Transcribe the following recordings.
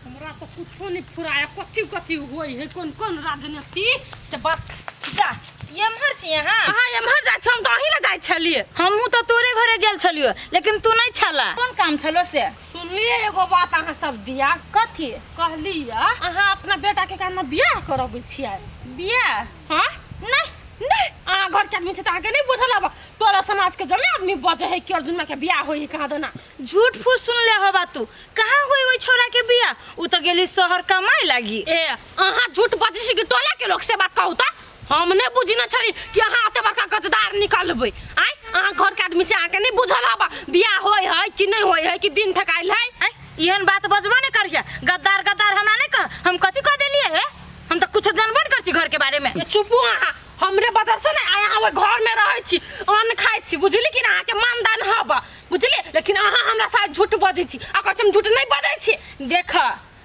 हमरा तो कुछो नहीं फुराया कथी कथी होई है कौन कौन राजनीति से बात जा एम्हर छी यहाँ हां एम्हर जा हम तो अहीं ले जाय छलिए हमहू तो तोरे घरे गेल छलियो लेकिन तू नहीं छला कौन काम छलो से सुनलिए एगो बात अहाँ सब दिया कथी कहलिए अहाँ अपना बेटा के कहना बियाह करबै छियै बियाह हां नहीं नहीं अहाँ घर के आदमी से आगे नहीं बुझल अब तोरा समाज के जमे आदमी बजे है कि अर्जुन में के बियाह होई कहां देना झूठ फूस सुन ले हो बात तू कहां होई ओई छोरा के बियाह उ तो गेली शहर कमाई लागी ए अहाँ झूठ बाजी से कि टोला के लोग से बात कहू त हम नहीं बुझी न छली कि अहाँ अते बड़का गजदार निकलबै आइ अहाँ घर के आदमी से आके नहीं बुझल अब बियाह होई है कि नहीं होई है कि दिन ठकाइल है इहन बात बजबो नहीं करिया गद्दार गद्दार हमरा नहीं कह हम कथी कह देलिए है हम तो कुछ जानबो नहीं करछी घर के बारे में चुप अहाँ हमरे बदर से नहीं आया हम घर में रहै छी अन्न खाइ छी बुझली कि अहाँ के मानदान हबा बुझली लेकिन अहाँ हमरा साथ झूठ बजै छी आ हम झूठ नहीं बजै छी देख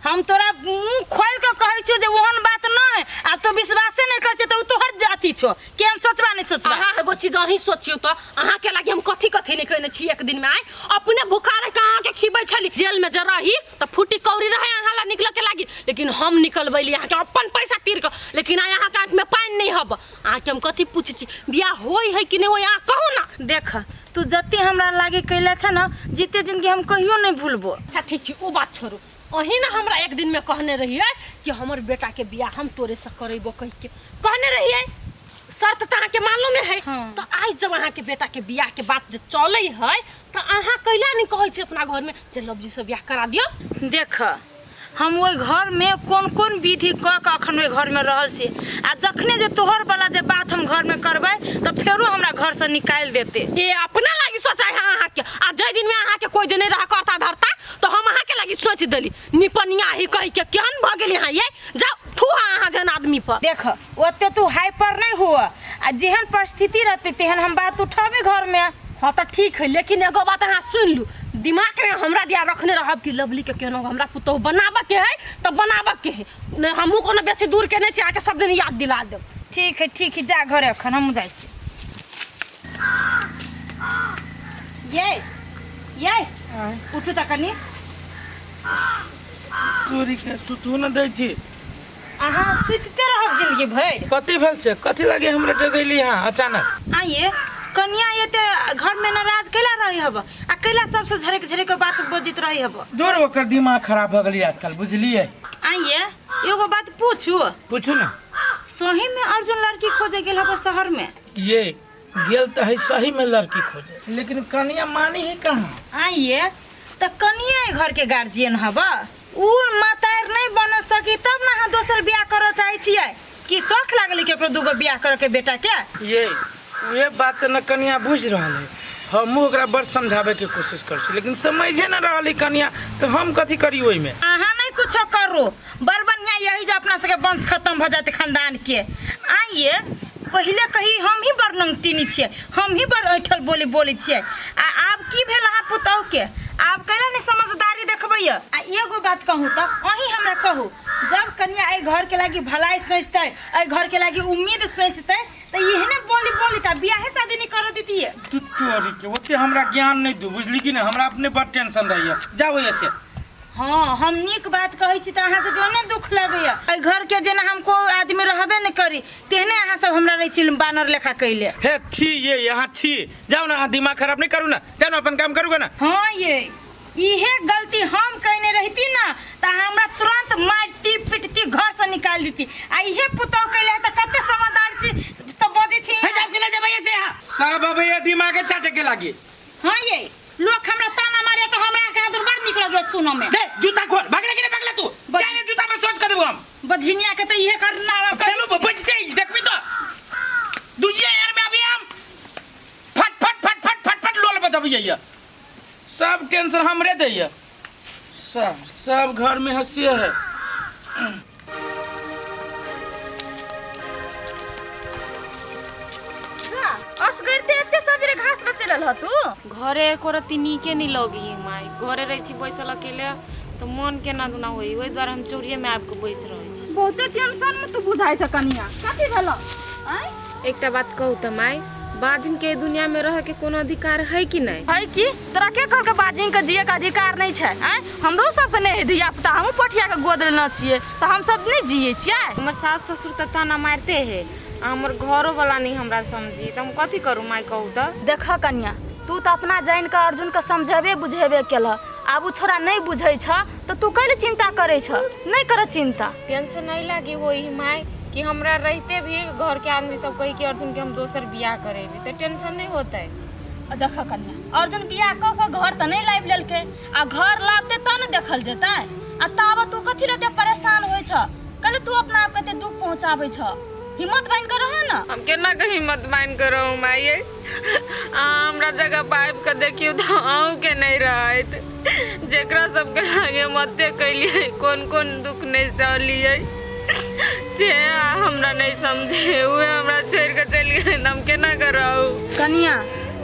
हम तोरा मुंह खोल के कहै छी जे ओहन बात न है आ तो विश्वास नहीं कर छ तो तोहर जाति छो के हम सोचबा नहीं सोचबा अहाँ एगो चीज अहीं सोचियो तो अहाँ के लागि हम कथी कथी नहीं कहने छी एक दिन में आइ अपने भूखा रह के अहाँ के खिबै छली जेल में ज रही त फूटी कौड़ी रहे अहाँ ला निकल के लागि लेकिन हम निकलबैली अहाँ के अपन पैसा तीर के लेकिन अहाँ के आंख में पानी नहीं हब अहाँ के हम कथी पूछै छी बियाह होई है कि नहीं होई अहाँ कहू ना देख तू जत्ते हमरा लागे कैला छ न जीते जिंदगी हम कहियो नहीं भूलबो अच्छा ठीक है वो बात छोड़ो अही ना हमरा एक दिन में कहने रहिए कि हमर बेटा के बियाह हम तोरे से करेबो कह के कहने रहिए शर्त त अहाँ के मालूम है हाँ। तो आज जब अहाँ के बेटा के बियाह के बात जे चले है तो अहाँ कैला नहीं कहै छी अपना घर में जे लवजी से बियाह करा दियो देख हम ओइ घर में कौन कौन विधि क के अखन ओइ घर में रहल छी आ जखने जे तोहर वाला जे बात हम घर में करबै तो फेरो हमरा घर से निकाल देते ये अपना लागि सोचाय है अहाँ के आ जे दिन में अहाँ के कोई जे नहीं रहा करता धरता तो हम अहाँ के लागि सोच देली निपनिया ही कह के केहन भ गेली अहाँ ये जाओ थू अहाँ जन आदमी पर देख ओते तू हाइपर नहीं हुआ आ जेहन परिस्थिति रहते तेहन हम बात उठाबे घर में हाँ तो ठीक है लेकिन एगो बात अहाँ सुन लू दिमाग में हमरा दिया रखने रहब कि लवली के केनो हमरा पुतौ बनाबे के है तो बनाबे के है नहीं हमहू कोनो बेसी दूर के नहीं छी आके सब दिन याद दिला देब ठीक है जा घरे अखन हम जाय छी ये उठू त कनी चोरी के सुतू न दै छी अहाँ सुतते रहब जिंदगी भर कथी भेल छै कथी लागे हमरा जगैली यहाँ अचानक आइए कनिया ये ते घर में नाराज कैला रही हब आ कैला सबसे झरक झरक बात बजित रही हब दूर ओकर दिमाग खराब भ गेली आजकल बुझलिए आइए एगो बात पूछू ना सही में अर्जुन लड़की खोजे गेल हब शहर में ये गेल त है सही में लड़की खोजे लेकिन कनिया मानी है कहाँ आइए त कनिया घर के गार्जियन हब उ मातार नहीं बन सकी तब ना दोसर बियाह कर चाहे छियै कि शौक लागल केकरो दूगो बियाह करे के बेटा के ये बात न कनिया बुझ रहा है हम ओकरा बड़ समझावे के कोशिश कर छी लेकिन समझे न रहली कनिया तो हम कथी करी ओइ में अहाँ नहीं कुछ करो बड़ बढ़िया यही जो अपना सबके वंश खत्म भ जाते खानदान के आइए पहले कही हम ही बड़ नंगटीनी छियै हम ही बड़ ऐठल बोली छियै आ आब की भेल अहाँ पुतौ के आब कैला नहीं समझदारी देखबै आ एगो बात कहूँ त अहीं हमरा कहू जब कन्या ए घर के लागी भलाई सोचते ए घर के लागी उम्मीद सोचते तो यही बोली त बियाह शादी नहीं कर देती तू तोरी के ओते हमरा ज्ञान नहीं दू बुझली कि ना हमरा अपने बड़ टेंशन रहिए जाओ ऐसे हाँ हम नीक बात कहै छी त अहाँ से जोने दुख लगैया ए घर के जेना हमको आदमी रहबे नहीं करी तेहने अहाँ सब हमरा रही छी बानर लेखा कैले हे छी ये यहाँ छी जाओ ना दिमाग खराब नहीं करू ना जाओ अपन काम करूगा ना हाँ ये इहे गलती हम कहने रहती ना त हमरा तुरंत मारती पिटती घर से निकाल देती आ इहे पुतौ कैले त कते समझदार छी त बजे छी हे जाओ के ले जाबे ऐसे यहाँ सब अब ये दिमाग के चाटे के लागी हाँ ये लोग हमरा ताना मारे त हमरा कहां दूर बड़ निकल गयो सुनो में दे जूता खोल भागले के भागला तू चाहे जूता में सोच कर देबो हम बझिनिया के त इहे करना खेलो बचते देखबी तो दूजिया यार में अभी हम फट लोल बजबिए सब टेंशन हमरे दैया सब घर में हंसिए है असगरते एते सबरे घास रे चलल ह तू घरे कोरती नीके नहीं लगी माई घरे रही छी बैसल अकेले तो मन के ना दुना होई ओइ द्वारा हम चोरिये में आब के बैस रहै छी बहुते टेंशन में तू बुझाई छ कनिया कथि भेलो आय एकटा बात कहू त माई बाजिन के दुनिया में रह के कोनो अधिकार है कि नहीं? है कि तोरा के कहल के बाजिन के जिए के अधिकार नहीं छै? हमरो सबके नहीं है धिया पुता, हम पोठिया के गोद लेना छिए तो हम सब नहीं जिए छिए। हमर सास ससुर त ताना मारते है, हमर घरो वाला नहीं हमरा समझी, त हम कथी करू माई कहू त? देख कन्या, तू तो अपना जान के अर्जुन के समझेबे बुझेबे केल, आब उ छोरा नहीं बुझे छ तो तू कैले चिंता करे छ? नहीं करे चिंता। टेंशन नहीं लागी वही माई कि हमरा रहते भी घर के आदमी सब कही कि अर्जुन के हम दोसर बियाह करेबी, तो टेंशन नहीं होता है। देख कन्या, अर्जुन बियाह क के घर त नहीं लाइब लेलके, आ घर लाबते त न देखल जेतै। आ ताब तू कथी लेते परेशान होय छ? कल तू अपना आप कते दुख पहुंचाबै छ? हिम्मत बन कर रह ना। हम केना के हिम्मत मान कर रहूं माई? हमरा जगह पाइप के देखियो तो आऊ के नहीं रहत, जेकरा सबके आगे मते कैलिए कौन कौन दुख नहीं सहलिए से हमरा नहीं समझे, उहे हमरा छोड़ के चली गई, हम केना करऊ? कन्या,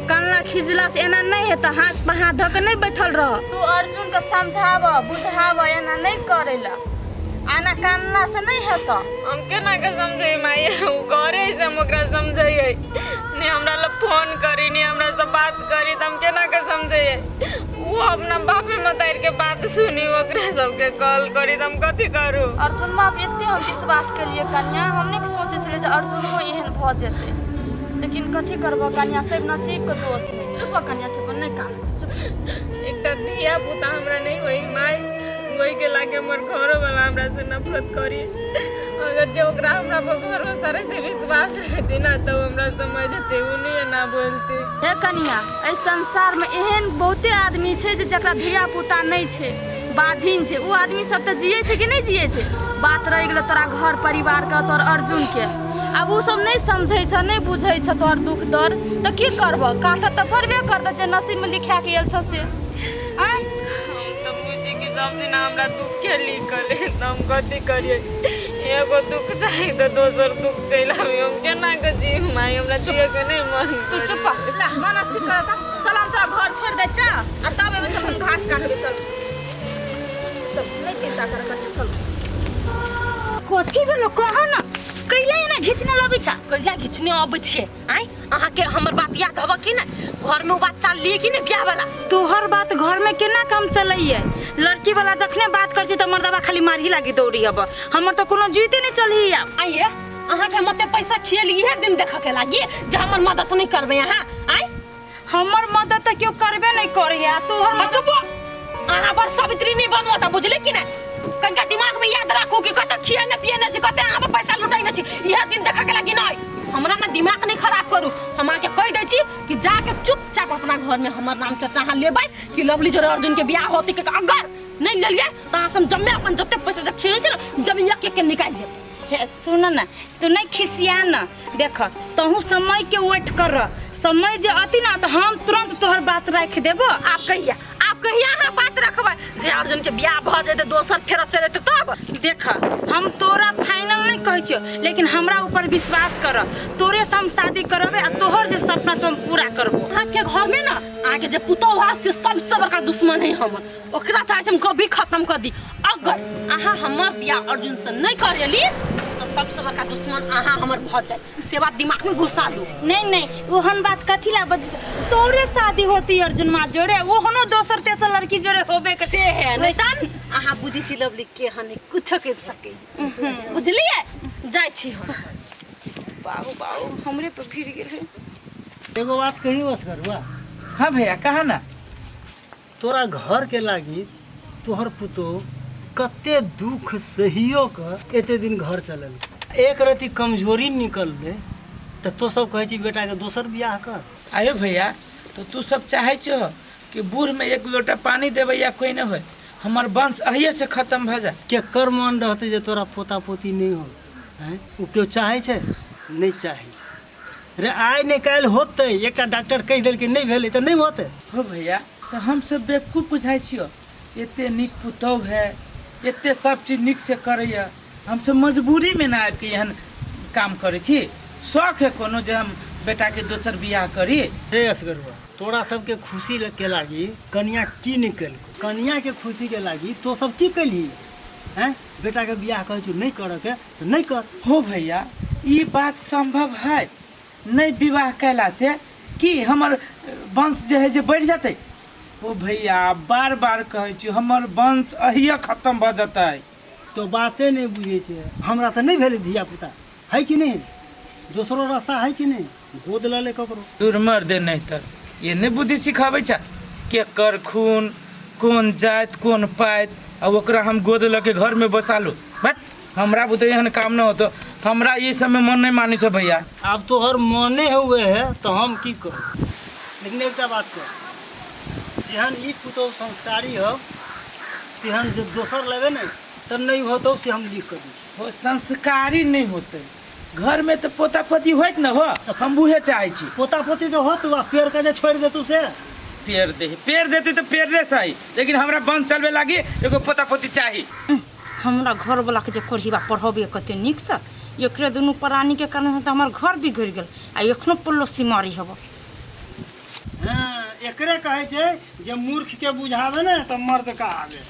कन्ना खिजला से एना नहीं हेता, हाथ पे हाथ धक नहीं बैठल रह। तू अर्जुन के समझाव बुझाव, एना नहीं करेला, आना कान्ना से नहीं हेता। हम केना के समझे माई? उ घरे से हम ओकरा समझाइए, नहीं हमरा ल फोन करी, नहीं हमरा से बात करी, त हम केना के समझे? वो अपना बापे मतार के बात सुनी, ओकरा सबके कॉल करी, त हम कथी करू? अर्जुन माँ एते हम विश्वास के लिए कन्या, हम नहीं सोचे छले जे अर्जुन हो एहन भ जेते, लेकिन कथी करबो कन्या, सब नसीब के दोष में। चुप कन्या, चुप, नहीं कान। एकटा दिया पुता हमरा नहीं होई माई, वही के लागे हमर घरो वाला हमरा से नफरत करी। अगर जे ओकरा हमरा पर भरोसा रहते, विश्वास रहते ना, तो हमरा समझते, उन्हें ना बोलते। हे कन्या, ए संसार में एहन बहुते आदमी छे जे जकरा धिया पुता नहीं छे, बाझिन छे, उ आदमी सब त जिए छे कि नहीं जिए छे? बात रह गेल तोरा घर परिवार का, तोर अर्जुन के, अब उ सब नहीं समझे छ, नहीं बुझे छ तोर दुख दर्द, तो की करबो? काट त करबे करत, जे नसीब में लिखा के आयल छ से। सब दिन हमरा दुख के लिखल है, तो हम कथी करिए? एगो दुख चाही तो दोसर दुख चल आवे, हम केना के जी माई? हमरा जिए के नहीं मन। तू चुप ला, मन अस्थिर करता। चल हम तोरा घर छोड़ दे चा, आ तब एमे हम घास काटबे। चल सब नहीं चिंता कर, चल। कथी भेलो कह ना? कैला एना घिचने लबी छ? कैला घिचने आबै छे? आइ अहाँ के हमर बात याद हबा कि ना? घर में बात चल लिए कि नहीं बियाह वाला? तोहर बात घर में केना काम चलैए? लड़की वाला जखने बात कर छी त मर्दवा खाली मारही लागी दौड़ी अब, हमर त कोनो जीते नहीं चलही। आइए अहाँ के मते पैसा खियल इहे दिन देख के लागी जे हमर मदद नहीं करबे अहाँ। आइ हमर मदद त क्यों करबे नहीं करे है तोहर। चुप, अहाँ पर सावित्री नहीं बनवा त बुझले कि नहीं? कनका दिमाग में याद रखो कि कत खिया न पिए न छी, कते अहाँ पर पैसा लुटाई न छी, इहे दिन देख के लागी नहीं। हमरा ना दिमाग नहीं खराब करू, हम आके कह दे छी कि जाके चुपचाप अपना घर में हमर नाम चर्चा अहाँ लेबै कि लवली जोरे अर्जुन के बियाह होती के, अगर नहीं लेलिए त अहाँ सब जम्मे अपन जते पैसा जे खिए छी न जमीन एक एक निकाल ले। हे सुन ना, तू नहीं खिसिया ना, देख तहू समय के वेट कर, समय जे आती ना तो हम तुरंत तोहर बात रख देबो। आप कहिया अहाँ बात रखबै जे अर्जुन के बियाह भ जेते दोसर फेर चले तब? देख हम तोरा फाइनल नहीं कहै छियो, लेकिन हमरा ऊपर विश्वास कर, तोरे से हम शादी करबे आ तोहर जे सपना छ हम पूरा करबो। अहाँ के घर में ना अहाँ के जे पुतौह से सबसे बड़का दुश्मन है हमर, ओकरा चाहे हम कभी खत्म कर दी। अगर अहाँ हमर बियाह अर्जुन से नहीं करेली तो सबसे बड़का दुश्मन अहाँ हमर भ जाए, से बात दिमाग में घुसा लो। नहीं ओहन बात कथी ला बज, तोरे शादी होती अर्जुन माँ जोड़े, वो होनो दोसर तेसर लड़की जोड़े होबे कर से है नैसन। अहाँ बुझी छी लवली के हने कुछ के सके, बुझलिए? जाय छी हम। बाबू हमरे पे गिर गेल है। एगो बात कही बस करुआ। हाँ भैया कहा ना। तोरा घर के लागी तोहर पुतो कते दुख सहियो कर एते दिन घर चलल, एक रति कमजोरी निकल ले तो सब कहे छी बेटा के दोसर बियाह कर। आयो भैया, तो तू सब चाहे छो कि बूढ़ में एक लोटा पानी देवे या कोई न हो, हमार वंश अहिए से खत्म भ जाए। के कर मन रहते जे तोरा पोता पोती नहीं हो, हैं उ क्यों चाहे छे? नहीं चाहे छे रे। आइ नहीं काल होते, एक डॉक्टर कह दिल कि नहीं भेले तो नहीं होते। हो भैया, तो हम सब बेवकूफ बुझाई छियो, एते निक पुतौह है, एते सब चीज निक से करैया, हम सब मजबूरी में ना आबि के एहन काम करे छी। शौक है कोनो जे हम बेटा के दोसर बियाह करी। हे असगरुआ, तोरा सबके खुशी के लागी कन्या की निकल, कन्या के खुशी के लागी तो सब की कली हैं? बेटा के बियाह कह नहीं कर के तो नहीं कर। हो भैया, ये बात संभव है, नहीं विवाह कैला से कि हमर वंश जे है जे बढ़ जाते। ओ भैया बार बार कहै छी हमर वंश अहिया खत्म भ जेतै। तो बाते नहीं बुझे छे। हमरा तो नहीं भेले धिया पुता है कि नहीं, दूसरो रास्ता है कि नहीं, गोद ल ले ककरो। दूर मर दे नहीं त ये नहीं बुद्धि सिखाबै छ के कर खून कौन जात कौन पात अब ओकरा हम गोद ल के घर में बसा लो। बट हमरा बुते एहन काम न होतो, हमरा ये सब में मन नहीं मानी छ भैया। अब तो हर मने हुए है तो हम की करू। लेकिन एक बात कर, जेहन ई पुतौ संस्कारी हो तेहन जो दोसर लेवे नहीं तब नहीं होतो से हम लिख कर दी। वो संस्कारी नहीं होते, घर में तो पोता पोती होत न हो, हम उहे चाहे छी। पोता पोती तो हो तू पेड़ का जे छोड़ दे तू से पेड़ देते तो पेड़ रे सही, लेकिन हमरा बंद चलबे लागी एगो पोता पोती चाही। हमरा घर वाला के जे कोढ़ीबा पढ़बे कते नीक से, एकरे दुनू प्राणी के कारण तो हमर घर बिगड़ गेल आ एखनो पल्लोसी मारी हबो। हाँ, एकरे कहे छे जे मूर्ख के बुझावे ना त मर्द का आवे।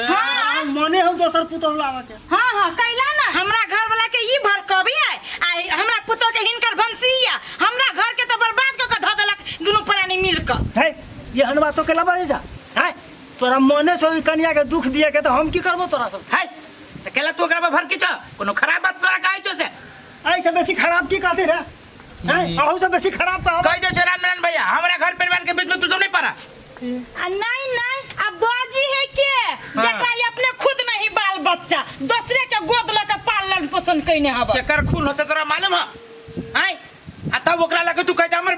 हाँ। मने हो दोसर पुतौ लावे के। हाँ हाँ कैला ना हमरा घर वाला के ई भर कभी है आ हमरा पुतो के हिनकर भंसिया हमरा घर के तो बर्बाद क के ध देलक दुनू प्राणी मिल क। है ये हन बातों के लबा जा है तोरा मने छौ ई कन्या के दुख दिए के तो हम की करबो तोरा सब। है त केला तू ओकरा भर के छ कोनो खराब बात तोरा कहै छ से ऐसे बेसी खराब की कहते रे है आहू से बेसी खराब तो कह दे छ रामनारायण भैया हमरा घर परिवार के बीच में तू सब नहीं पड़ा। नहीं नहीं अब बाजी है के जेकरा ये अपने खुद नहीं बाल बच्चा दूसरे के गोद ल के पालन पोषण कइने हबो। केकर खून होते तोरा मालूम है? हैं आ तब ओकरा लगे तू कहता हमर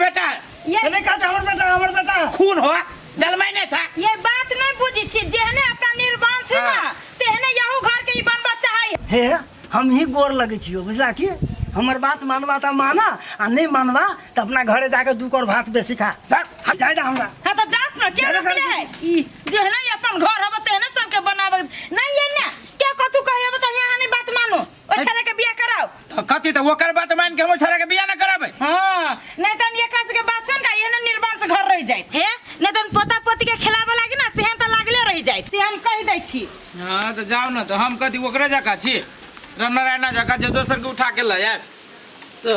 बेटा ये नहीं कहते हमर बेटा खून हो जलमै नहीं था। ये बात नहीं बुझी छी जेहने अपना निर्वाण से ना तेहने यहू घर के ई बन बच्चा है। हे हम ही गोर लगे छियो बुझला की हमर बात मानवा त माना आ नहीं मानवा त अपना घरे जाके दू कर भात बेसी खा जा जाय दा हमरा। हां तो जात न के रखले है ई जेहने अपन घर हबे तेहने सबके बनावे नहीं ये ना क्या कतु कहबे त यहां नहीं बात मानो ओ छरे के बियाह कराओ। तो कथी तो ओकर बात मान के हम छोरा के बियाह न कराबै। हां नहीं त एकरा से के बात सुन का एहने निर्वाण से घर रह जाय हे नहीं त पोता पोती के खिलावे लागी ना सेहन त लागले रह जाय ते हम कह दै छी। हां तो जाओ ना तो हम कथी ओकरे जका छी रामनारायण जका जे दोसर के उठा के ल यार तो